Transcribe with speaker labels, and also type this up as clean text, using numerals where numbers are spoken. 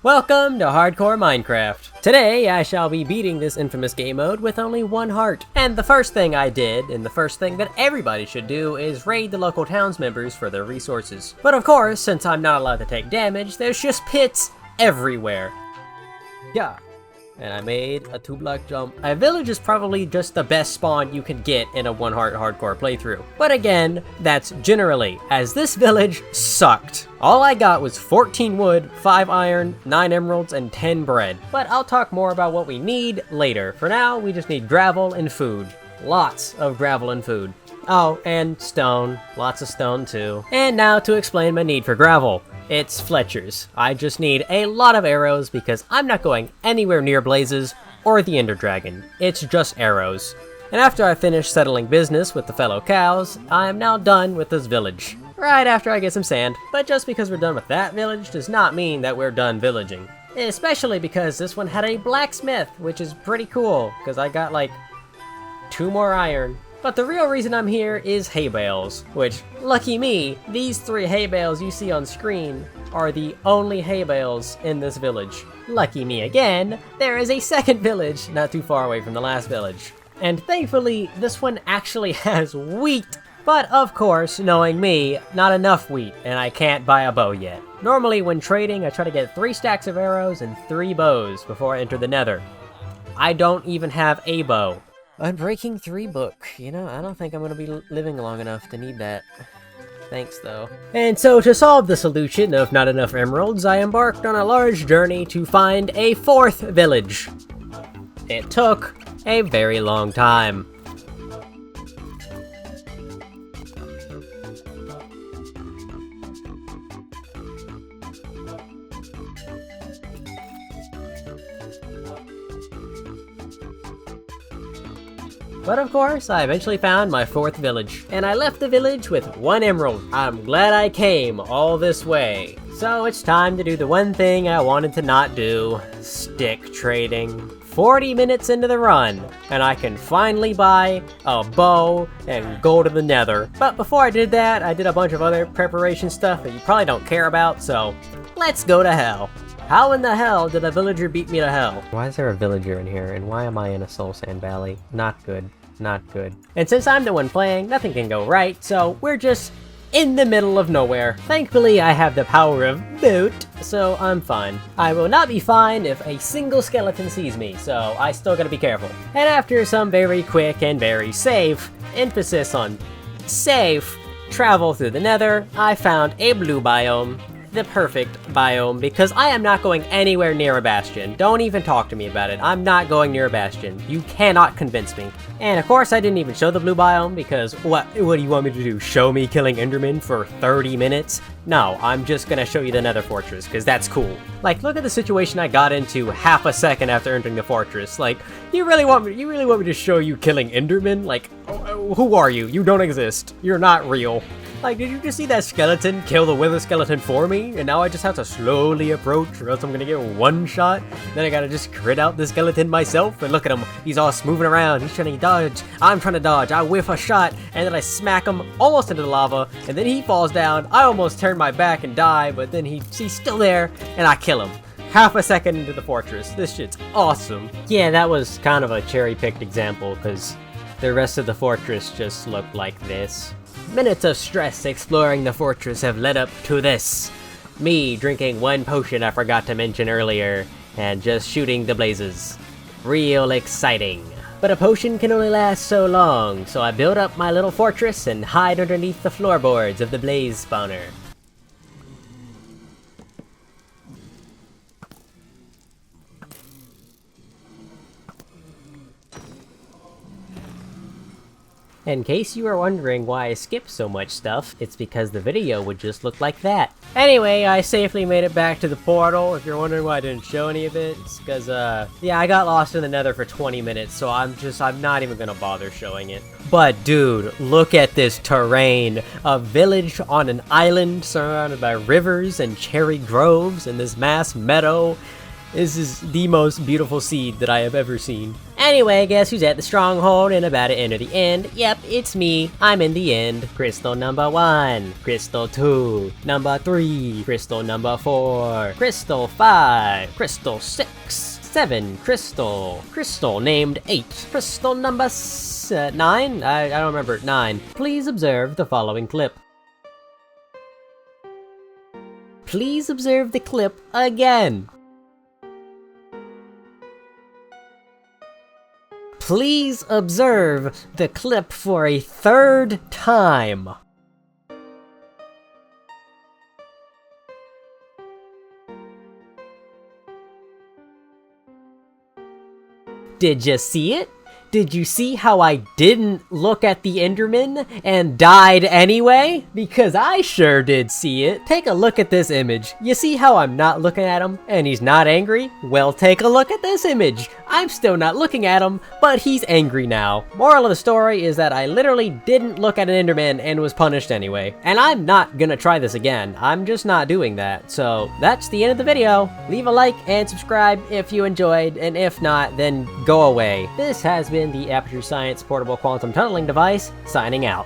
Speaker 1: Welcome to Hardcore Minecraft. Today I shall be beating this infamous game mode with only one heart. And the first thing I did, and the first thing that everybody should do, is raid the local towns members for their resources. But of course, since I'm not allowed to take damage, there's just pits everywhere. Yeah. And I made a 2-block jump. A village is probably just the best spawn you can get in a 1-heart hardcore playthrough. But again, that's generally, as this village sucked. All I got was 14 wood, 5 iron, 9 emeralds, and 10 bread. But I'll talk more about what we need later. For now, we just need gravel and food. Lots of gravel and food. Oh, and stone. Lots of stone too. And now to explain my need for gravel. It's Fletcher's. I just need a lot of arrows because I'm not going anywhere near blazes or the Ender Dragon. It's just arrows. And after I finish settling business with the fellow cows, I am now done with this village. Right after I get some sand. But just because we're done with that village does not mean that we're done villaging. Especially because this one had a blacksmith, which is pretty cool because I got like 2 more iron. But the real reason I'm here is hay bales, which, lucky me, these 3 hay bales you see on screen are the only hay bales in this village. Lucky me again, there is a second village not too far away from the last village. And thankfully, this one actually has wheat. But of course, knowing me, not enough wheat, and I can't buy a bow yet. Normally when trading, I try to get 3 stacks of arrows and 3 bows before I enter the nether. I don't even have a bow. Unbreaking 3 book. You know, I don't think I'm gonna be living long enough to need that. Thanks, though. And so, to solve the solution of not enough emeralds, I embarked on a large journey to find a 4th village. It took a very long time. But of course, I eventually found my 4th village, and I left the village with 1 emerald. I'm glad I came all this way. So it's time to do the one thing I wanted to not do, stick trading. 40 minutes into the run, and I can finally buy a bow and go to the nether. But before I did that, I did a bunch of other preparation stuff that you probably don't care about, so let's go to hell. How in the hell did a villager beat me to hell? Why is there a villager in here, and why am I in a soul sand valley? Not good. Not good. And since I'm the one playing, nothing can go right, so we're just in the middle of nowhere. Thankfully, I have the power of boot, so I'm fine. I will not be fine if a single skeleton sees me, so I still gotta be careful. And after some very quick and very safe, emphasis on safe, travel through the nether, I found a blue biome. The perfect biome, because I am not going anywhere near a bastion. Don't even talk to me about it. I'm not going near a bastion. You cannot convince me. And of course I didn't even show the blue biome because what do you want me to do? Show me killing Enderman for 30 minutes? No, I'm just gonna show you the nether fortress because that's cool. Like, look at the situation I got into half a second after entering the fortress. Like, you really want me to show you killing Enderman? Like, who are you? You don't exist. You're not real. Like, did you just see that skeleton kill the wither skeleton for me? And now I just have to slowly approach or else I'm gonna get one shot. Then I gotta just crit out the skeleton myself. And look at him, he's all moving around. He's trying to dodge. I'm trying to dodge. I whiff a shot and then I smack him almost into the lava. And then he falls down. I almost turn my back and die, but then he's still there and I kill him. Half a second into the fortress. This shit's awesome. Yeah, that was kind of a cherry-picked example because the rest of the fortress just looked like this. Minutes of stress exploring the fortress have led up to this. Me drinking 1 potion I forgot to mention earlier, and just shooting the blazes. Real exciting. But a potion can only last so long, so I build up my little fortress and hide underneath the floorboards of the blaze spawner. In case you are wondering why I skip so much stuff, it's because the video would just look like that. Anyway, I safely made it back to the portal. If you're wondering why I didn't show any of it, it's because, yeah, I got lost in the nether for 20 minutes, so I'm not even gonna bother showing it. But dude, look at this terrain. A village on an island surrounded by rivers and cherry groves and this mass meadow. This is the most beautiful seed that I have ever seen. Anyway, guess who's at the stronghold and about to enter the end? Yep, it's me. I'm in the end. Crystal number 1, crystal 2, number 3, crystal number 4, crystal 5, crystal 6, 7, crystal named 8, crystal number 9? I don't remember, 9. Please observe the following clip. Please observe the clip again. Please observe the clip for a third time. Did you see it? Did you see how I didn't look at the Enderman and died anyway? Because I sure did see it. Take a look at this image. You see how I'm not looking at him and he's not angry? Well, take a look at this image. I'm still not looking at him, but he's angry now. Moral of the story is that I literally didn't look at an Enderman and was punished anyway. And I'm not gonna try this again. I'm just not doing that. So that's the end of the video. Leave a like and subscribe if you enjoyed, and if not, then go away. This has been the Aperture Science Portable Quantum Tunneling Device, signing out.